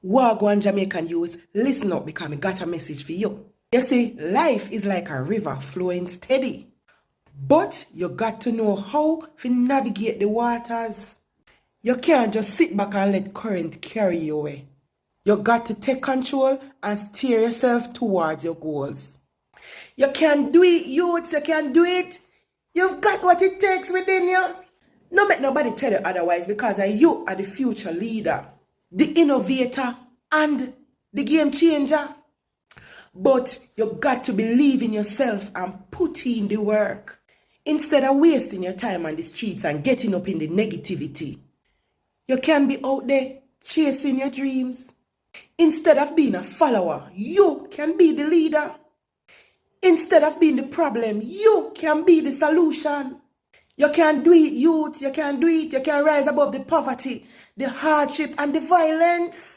Wagwan Jamaican youth, listen up because I got a message for you. You see, life is like a river flowing steady. But you got to know how to navigate the waters. You can't just sit back and let current carry you away. You got to take control and steer yourself towards your goals. You can do it, youths, you can do it. You've got what it takes within you. No make nobody tell you otherwise because you are the future leader, the innovator, and the game changer. But you got to believe in yourself and put in the work. Instead of wasting your time on the streets and getting up in the negativity, you can be out there chasing your dreams. Instead of being a follower, you can be the leader. Instead of being the problem, you can be the solution. You can do it, youth. You can do it. You can rise above the poverty, the hardship, and the violence.